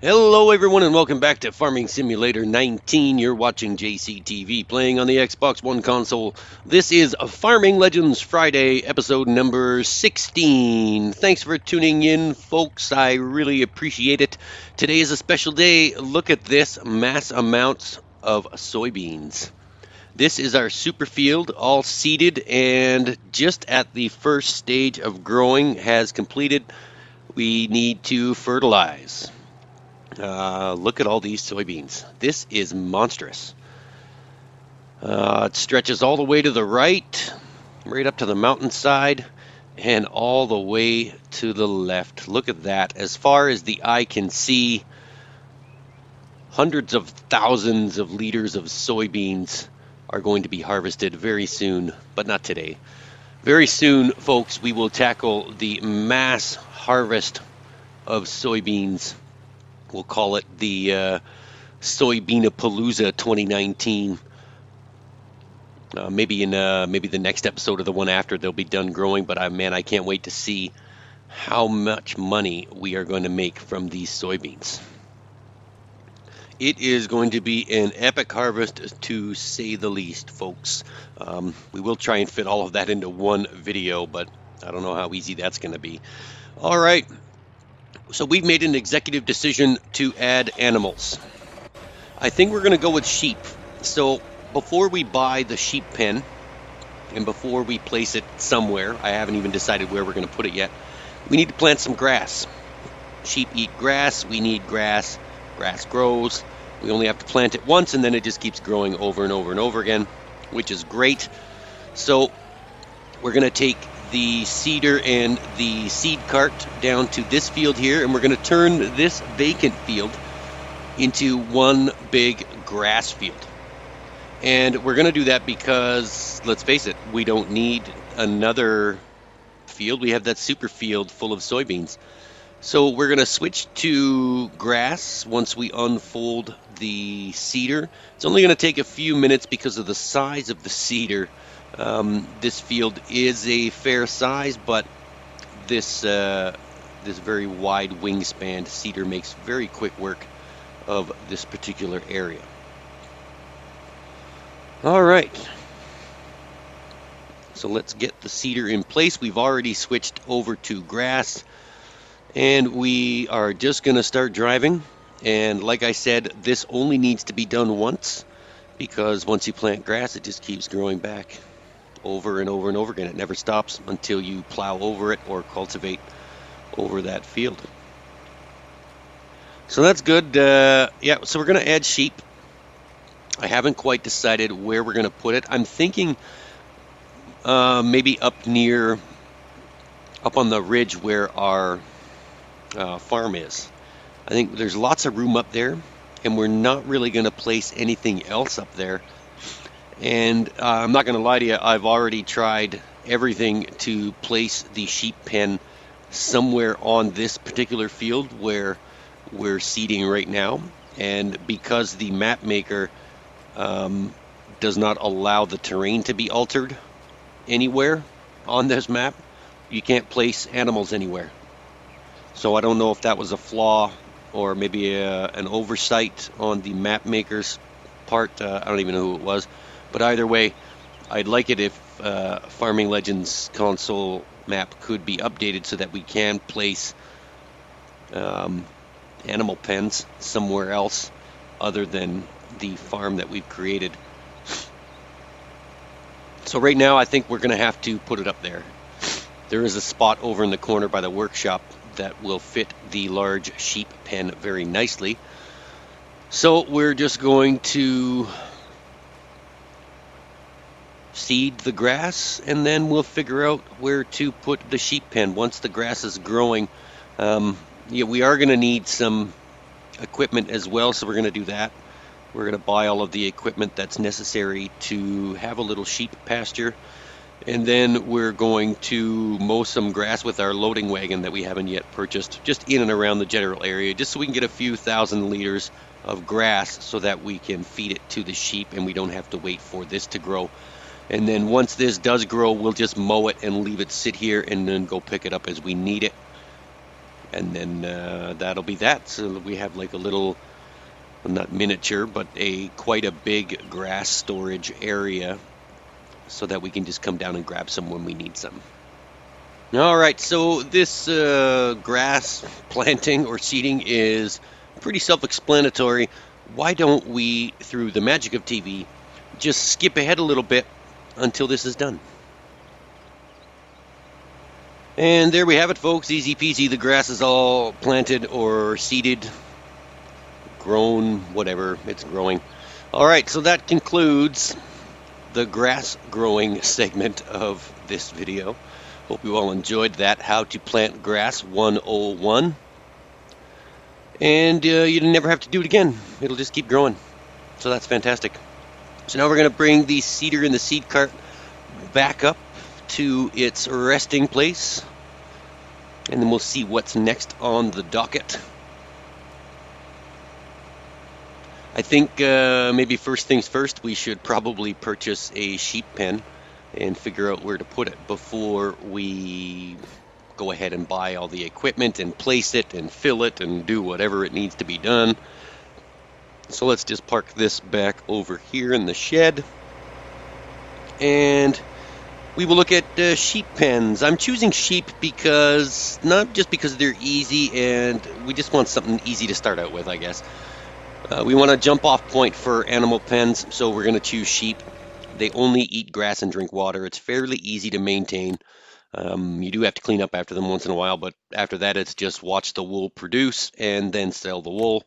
Hello, everyone, and welcome back to Farming Simulator 19. You're watching JCTV playing on the Xbox One console. This is a Farming Legends Friday, episode number 16. Thanks for tuning in, folks. I really appreciate it. Today is a special day. Look at this mass amounts of soybeans. This is our super field, all seeded and just at the first stage of growing has completed. We need to fertilize. Look at all these soybeans. This is monstrous. It stretches all the way to the right up to the mountainside, and all the way to the left. Look at that. As far as the eye can see, hundreds of thousands of liters of soybeans are going to be harvested very soon, but not today. Very soon, folks, we will tackle the mass harvest of soybeans. We'll call it the Soybeanapalooza 2019. Maybe the next episode or the one after they'll be done growing. But I can't wait to see how much money we are going to make from these soybeans. It is going to be an epic harvest, to say the least, folks. We will try and fit all of that into one video, but I don't know how easy that's going to be. All right. So we've made an executive decision to add animals. I think we're going to go with sheep. So before we buy the sheep pen and before we place it somewhere, I haven't even decided where we're going to put it yet, we need to plant some grass. Sheep eat grass. We need grass. Grass grows. We only have to plant it once, and then it just keeps growing over and over and over again, which is great. So we're going to take the seeder and the seed cart down to this field here, and we're going to turn this vacant field into one big grass field. And we're going to do that because, let's face it, we don't need another field. We have that super field full of soybeans. So we're going to switch to grass once we unfold the seeder. It's only going to take a few minutes because of the size of the seeder. This field is a fair size, but this very wide wingspan cedar makes very quick work of this particular area. All right. So let's get the seeder in place. We've already switched over to grass, and we are just going to start driving. And like I said, this only needs to be done once, because once you plant grass, it just keeps growing back over and over and over again. It never stops until you plow over it or cultivate over that field. So that's good. So we're going to add sheep. I haven't quite decided where we're going to put it. I'm thinking maybe up on the ridge where our farm is. I think there's lots of room up there, and we're not really going to place anything else up there. And I'm not going to lie to you, I've already tried everything to place the sheep pen somewhere on this particular field where we're seeding right now. And because the map maker does not allow the terrain to be altered anywhere on this map, you can't place animals anywhere. So I don't know if that was a flaw or maybe an oversight on the map maker's part. I don't even know who it was. But either way, I'd like it if Farming Legends console map could be updated so that we can place animal pens somewhere else other than the farm that we've created. So right now, I think we're going to have to put it up there. There is a spot over in the corner by the workshop that will fit the large sheep pen very nicely. So we're just going to seed the grass, and then we'll figure out where to put the sheep pen once the grass is growing. We are going to need some equipment as well, so we're going to do that. We're going to buy all of the equipment that's necessary to have a little sheep pasture, and then we're going to mow some grass with our loading wagon that we haven't yet purchased, just in and around the general area, just so we can get a few thousand liters of grass so that we can feed it to the sheep and we don't have to wait for this to grow. And then once this does grow, we'll just mow it and leave it sit here and then go pick it up as we need it. And then that'll be that. So we have like a little, well, not miniature, but quite a big grass storage area so that we can just come down and grab some when we need some. All right, so this grass planting or seeding is pretty self-explanatory. Why don't we, through the magic of TV, just skip ahead a little bit until this is done? And there we have it, folks. Easy peasy. The grass is all planted or seeded, grown, whatever. It's growing. All right, so that concludes the grass growing segment of this video. Hope you all enjoyed that How to Plant Grass 101. And you never have to do it again. It'll just keep growing. So that's fantastic. So now we're going to bring the seeder in the seed cart back up to its resting place. And then we'll see what's next on the docket. I think maybe first things first, we should probably purchase a sheep pen and figure out where to put it before we go ahead and buy all the equipment and place it and fill it and do whatever it needs to be done. So let's just park this back over here in the shed. And we will look at sheep pens. I'm choosing sheep because, not just because they're easy, and we just want something easy to start out with, I guess. We want a jump off point for animal pens, so we're going to choose sheep. They only eat grass and drink water. It's fairly easy to maintain. You do have to clean up after them once in a while, but after that, it's just watch the wool produce and then sell the wool.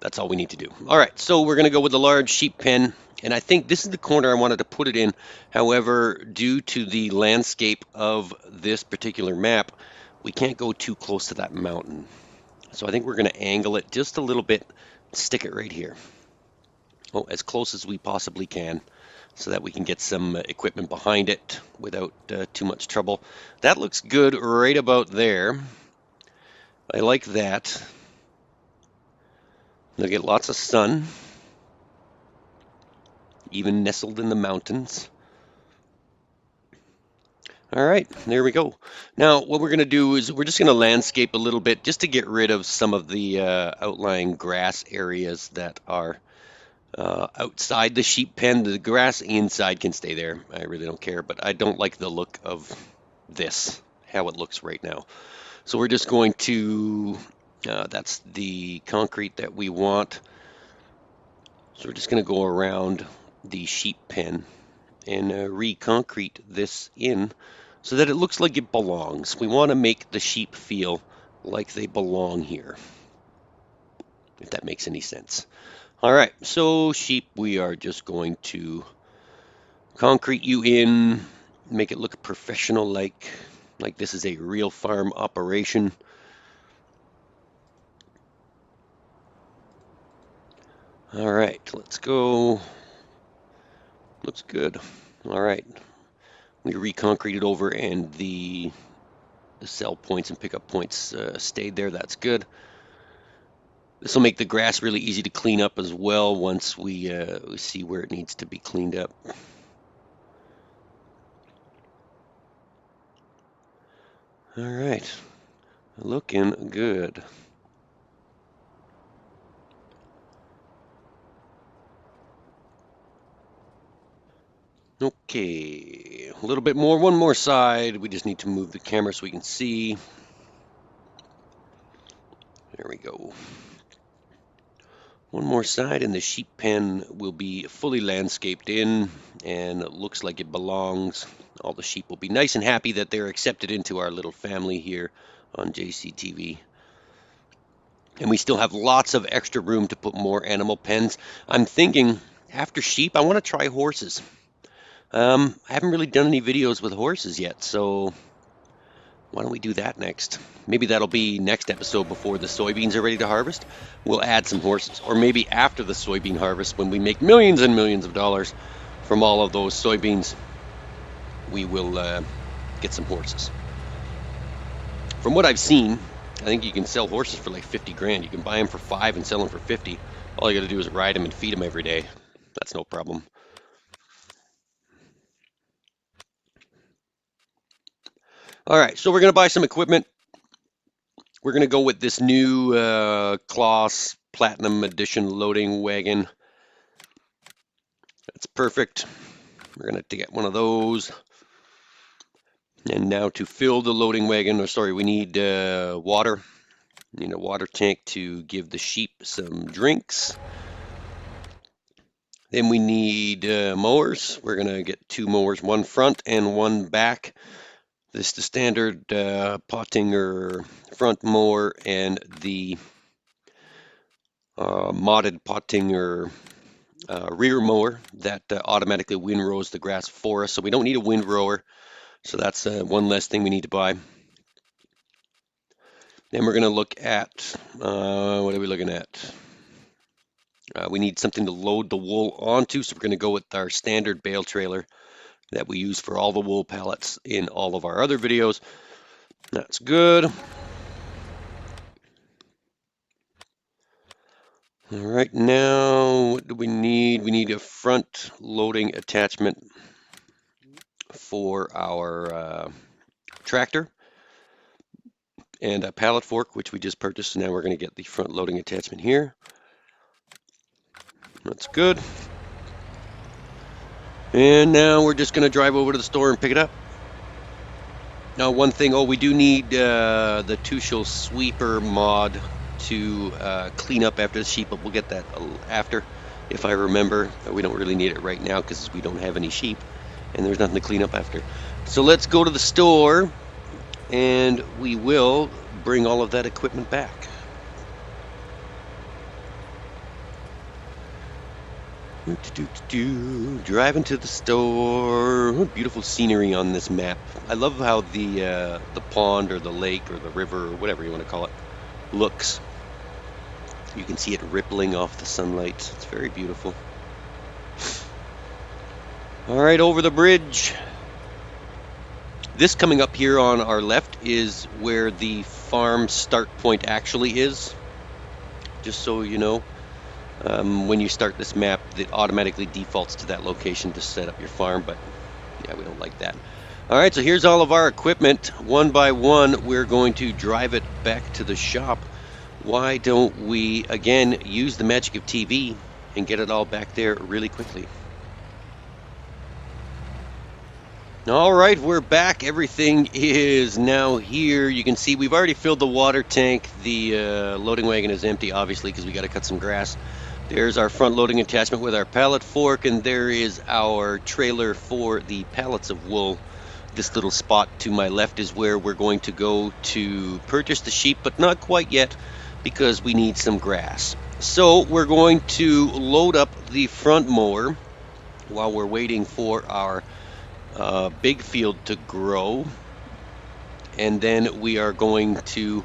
That's all we need to do. All right, so we're going to go with the large sheep pen, and I think this is the corner I wanted to put it in. However, due to the landscape of this particular map, we can't go too close to that mountain. So I think we're going to angle it just a little bit, stick it right here. Oh, as close as we possibly can, so that we can get some equipment behind it without too much trouble. That looks good right about there. I like that. They'll get lots of sun, even nestled in the mountains. All right, there we go. Now, what we're going to do is we're just going to landscape a little bit just to get rid of some of the outlying grass areas that are outside the sheep pen. The grass inside can stay there. I really don't care, but I don't like the look of this, how it looks right now. So we're just going to, that's the concrete that we want. So we're just going to go around the sheep pen and re-concrete this in so that it looks like it belongs. We want to make the sheep feel like they belong here, if that makes any sense. All right, so sheep, we are just going to concrete you in, make it look professional, like this is a real farm operation. All right, let's go. Looks good. All right, we re-concreted over, and the sell points and pickup points stayed there. That's good. This will make the grass really easy to clean up as well once we see where it needs to be cleaned up. All right, looking good. Okay, a little bit more, one more side. We just need to move the camera so we can see. There we go. One more side, and the sheep pen will be fully landscaped in, and it looks like it belongs. All the sheep will be nice and happy that they're accepted into our little family here on JCTV. And we still have lots of extra room to put more animal pens. I'm thinking, after sheep, I want to try horses. I haven't really done any videos with horses yet, so why don't we do that next? Maybe that'll be next episode before the soybeans are ready to harvest. We'll add some horses, or maybe after the soybean harvest, when we make millions and millions of dollars from all of those soybeans, we will get some horses. From what I've seen, I think you can sell horses for like 50 grand. You can buy them for 5 and sell them for 50. All you got to do is ride them and feed them every day. That's no problem. All right, so we're going to buy some equipment. We're going to go with this new Kloss Platinum Edition loading wagon. That's perfect. We're going to get one of those. And now to fill the loading wagon, or sorry, we need water. We need a water tank to give the sheep some drinks. Then we need mowers. We're going to get 2 mowers, one front and one back. This is the standard Pottinger front mower and the modded Pottinger rear mower that automatically windrows the grass for us. So we don't need a windrower. So that's one less thing we need to buy. Then we're going to look at, what are we looking at? We need something to load the wool onto. So we're going to go with our standard bale trailer that we use for all the wool pallets in all of our other videos. That's good. All right, now what do we need? We need a front loading attachment for our tractor and a pallet fork, which we just purchased. Now we're going to get the front loading attachment here. That's good. And now we're just going to drive over to the store and pick it up. Now, one thing, we do need the Tuchel sweeper mod to clean up after the sheep, but we'll get that after, if I remember. We don't really need it right now because we don't have any sheep, and there's nothing to clean up after. So let's go to the store, and we will bring all of that equipment back. Driving to the store. Beautiful scenery on this map. I love how the pond or the lake or the river or whatever you want to call it looks. You can see it rippling off the sunlight. It's very beautiful. All right, over the bridge. This coming up here on our left is where the farm start point actually is. Just so you know. When you start this map, it automatically defaults to that location to set up your farm, but yeah, we don't like that. All right, so here's all of our equipment. One by one, we're going to drive it back to the shop. Why don't we, again, use the magic of TV and get it all back there really quickly? All right, we're back. Everything is now here. You can see we've already filled the water tank. The loading wagon is empty, obviously, because we got to cut some grass. There's our front loading attachment with our pallet fork, and there is our trailer for the pallets of wool. This little spot to my left is where we're going to go to purchase the sheep, but not quite yet because we need some grass. So we're going to load up the front mower while we're waiting for our big field to grow, and then we are going to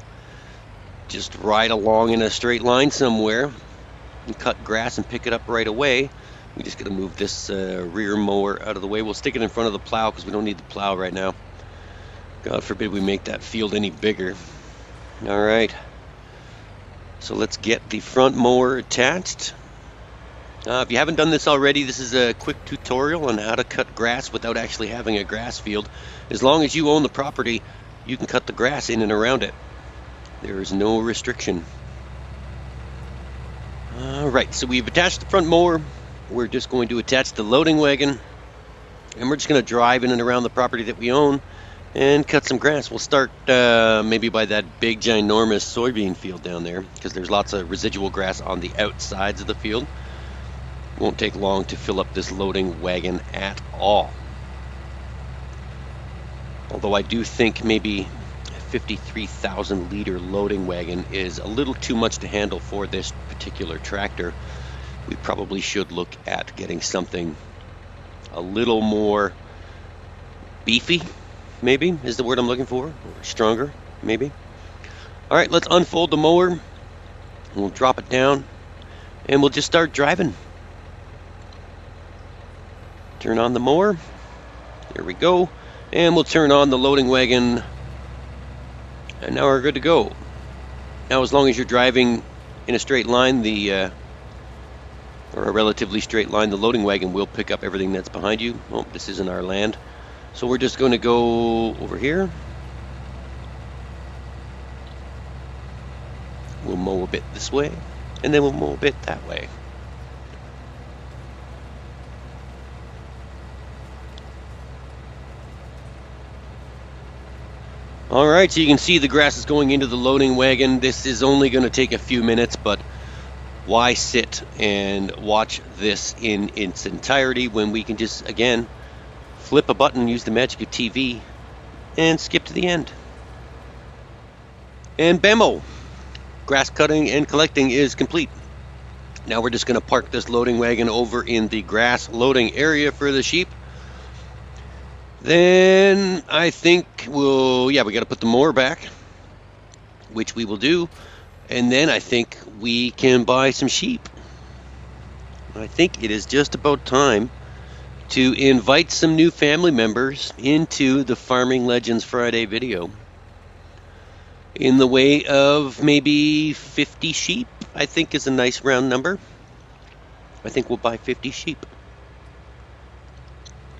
just ride along in a straight line somewhere and cut grass and pick it up right away. We just got to move this rear mower out of the way. We'll stick it in front of the plow because we don't need the plow right now. God forbid we make that field any bigger. All right, so let's get the front mower attached. If you haven't done this already, this is a quick tutorial on how to cut grass without actually having a grass field. As long as you own the property, you can cut the grass in and around it. There is no restriction. All right, so we've attached the front mower. We're just going to attach the loading wagon, and we're just going to drive in and around the property that we own and cut some grass. We'll start maybe by that big, ginormous soybean field down there because there's lots of residual grass on the outsides of the field. Won't take long to fill up this loading wagon at all. Although I do think maybe a 53,000 liter loading wagon is a little too much to handle for this particular tractor. We probably should look at getting something a little more beefy, maybe is the word I'm looking for, or stronger, maybe. All right, let's unfold the mower. We'll drop it down, and we'll just start driving. Turn on the mower. There we go. And we'll turn on the loading wagon. And now we're good to go. Now, as long as you're driving in a straight line, or a relatively straight line, the loading wagon will pick up everything that's behind you. Oh, this isn't our land. So we're just going to go over here. bit this way, and then we'll mow a bit that way. All right, so you can see the grass is going into the loading wagon. This is only going to take a few minutes, but why sit and watch this in its entirety when we can just, again, flip a button, use the magic of TV, and skip to the end. And bammo! Grass cutting and collecting is complete. Now we're just going to park this loading wagon over in the grass loading area for the sheep. Then I think we got to put the mower back, which we will do. And then I think we can buy some sheep. I think it is just about time to invite some new family members into the Farming Legends Friday video. In the way of maybe 50 sheep, I think is a nice round number. I think we'll buy 50 sheep.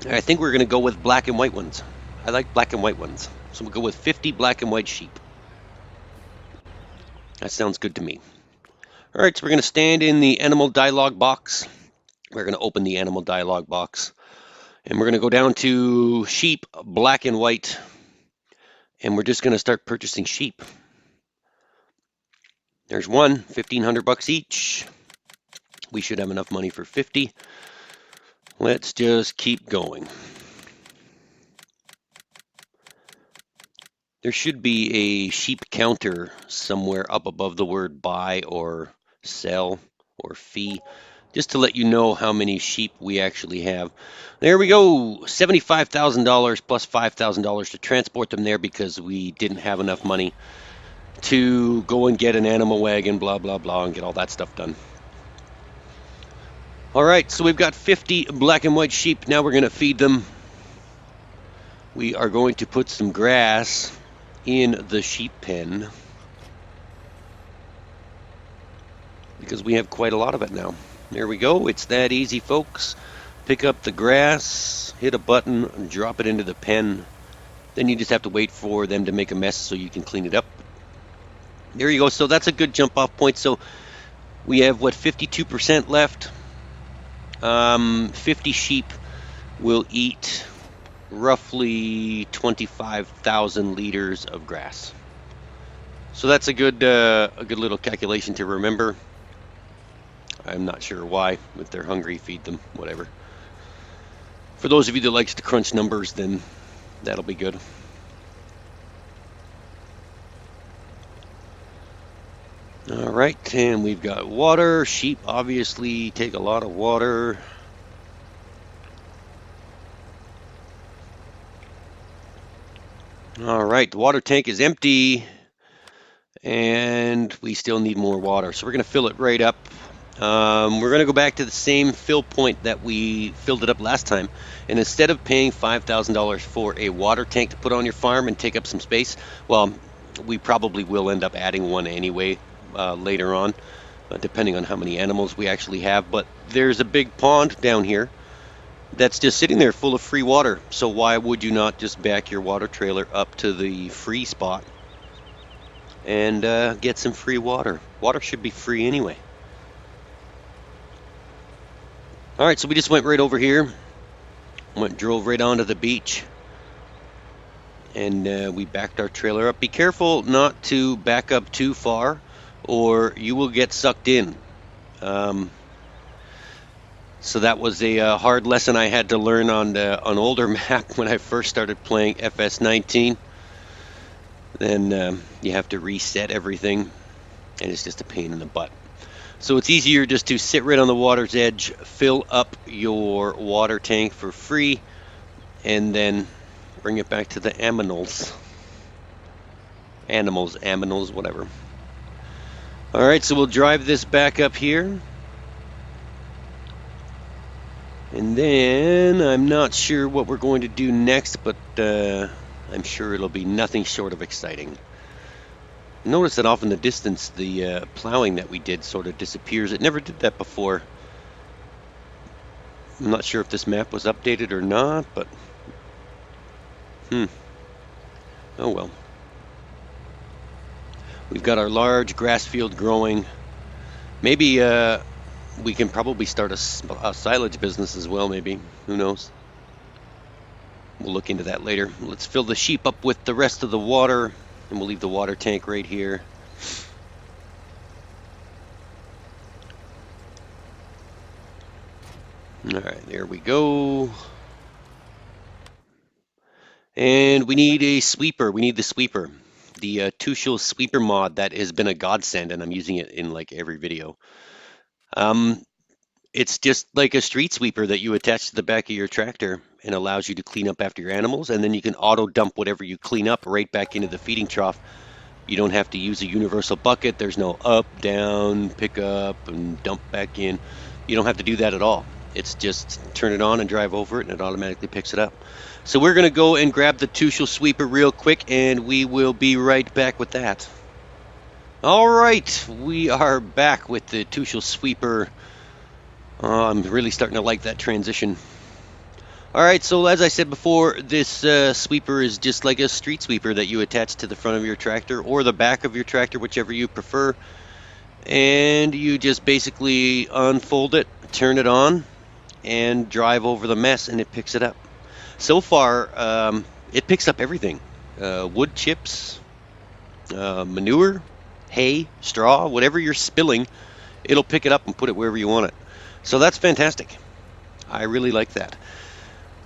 I think we're going to go with black and white ones. I like black and white ones. So we'll go with 50 black and white sheep. That sounds good to me. All right, so we're going to stand in the animal dialog box. We're going to open the animal dialog box. And we're going to go down to sheep, black and white. And we're just going to start purchasing sheep. There's one, $1,500 each. We should have enough money for 50. Let's just keep going. There should be a sheep counter somewhere up above the word buy or sell or fee, just to let you know how many sheep we actually have. There we go, $75,000 plus $5,000 to transport them there because we didn't have enough money to go and get an animal wagon, blah, blah, blah, and get all that stuff done. All right, so we've got 50 black and white sheep. Now we're going to feed them. We are going to put some grass in the sheep pen because we have quite a lot of it now. There we go. It's that easy, folks. Pick up the grass, hit a button, and drop it into the pen. Then you just have to wait for them to make a mess so you can clean it up. There you go. So that's a good jump-off point. So we have, 52% left. 50 sheep will eat roughly 25,000 liters of grass. So that's a good little calculation to remember. I'm not sure why. If they're hungry, feed them, whatever. For those of you that likes to crunch numbers, then that'll be good. All right, and we've got water. Sheep obviously take a lot of water. All right, the water tank is empty, and we still need more water. So we're going to fill it right up. We're going to go back to the same fill point that we filled it up last time. And instead of paying $5,000 for a water tank to put on your farm and take up some space, well, we probably will end up adding one anyway. Later on, depending on how many animals we actually have. But there's a big pond down here that's just sitting there full of free water. So why would you not just back your water trailer up to the free spot and get some free water? Water should be free anyway. All right, so we just went right over here, drove right onto the beach, and we backed our trailer up. Be careful not to back up too far, or you will get sucked in. So that was a hard lesson I had to learn on an older map when I first started playing FS19. Then you have to reset everything, and it's just a pain in the butt. So it's easier just to sit right on the water's edge, fill up your water tank for free, and then bring it back to the aminals. Aminals, whatever. All right, so we'll drive this back up here. And then I'm not sure what we're going to do next, but I'm sure it'll be nothing short of exciting. Notice that off in the distance, the plowing that we did sort of disappears. It never did that before. I'm not sure if this map was updated or not, but oh well. We've got our large grass field growing. Maybe we can probably start a silage business as well, maybe. Who knows? We'll look into that later. Let's fill the sheep up with the rest of the water, and we'll leave the water tank right here. All right, there we go. And we need a sweeper. We need the sweeper. The Tuchel sweeper mod that has been a godsend, and I'm using it in like every video. It's just like a street sweeper that you attach to the back of your tractor and allows you to clean up after your animals, and then you can auto dump whatever you clean up right back into the feeding trough. You don't have to use a universal bucket. There's no up, down, pick up, and dump back in. You don't have to do that at all. It's just turn it on and drive over it, and it automatically picks it up. So we're going to go and grab the Tuchel sweeper real quick, and we will be right back with that. All right, we are back with the Tuchel sweeper. I'm really starting to like that transition. All right, so as I said before, this sweeper is just like a street sweeper that you attach to the front of your tractor or the back of your tractor, whichever you prefer. And you just basically unfold it, turn it on, and drive over the mess, and it picks it up. So far, it picks up everything. Wood chips, manure, hay, straw, whatever you're spilling, it'll pick it up and put it wherever you want it. So that's fantastic. I really like that.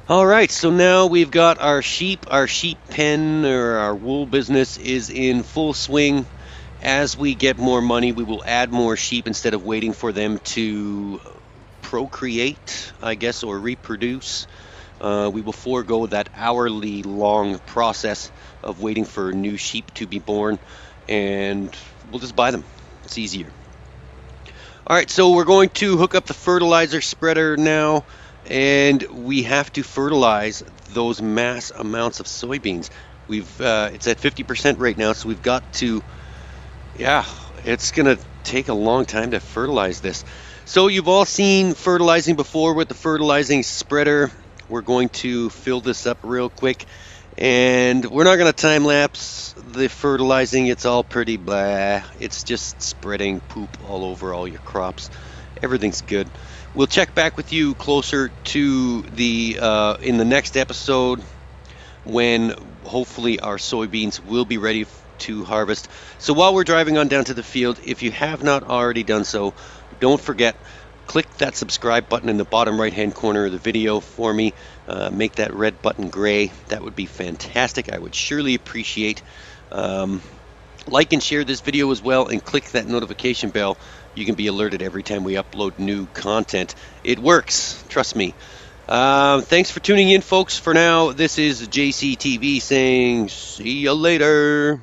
All right, so now we've got our sheep pen, or our wool business is in full swing. As we get more money, we will add more sheep instead of waiting for them to procreate, I guess, or reproduce. We will forego that hourly long process of waiting for new sheep to be born, and we'll just buy them. It's easier. All right, so we're going to hook up the fertilizer spreader now, and we have to fertilize those mass amounts of soybeans. It's at 50% right now, so we've got to, it's going to take a long time to fertilize this. So you've all seen fertilizing before with the fertilizing spreader. We're going to fill this up real quick, and we're not going to time lapse the fertilizing. It's all pretty blah. It's just spreading poop all over all your crops. Everything's good. We'll check back with you closer to the in the next episode, when hopefully our soybeans will be ready to harvest. So while we're driving on down to the field, if you have not already done so, don't forget, click that subscribe button in the bottom right hand corner of the video for me. Make that red button gray. That would be fantastic. I would surely appreciate. Like and share this video as well, and click that notification bell. You can be alerted every time we upload new content. It works, trust me. Thanks for tuning in, folks. For now, this is JCTV saying see you later.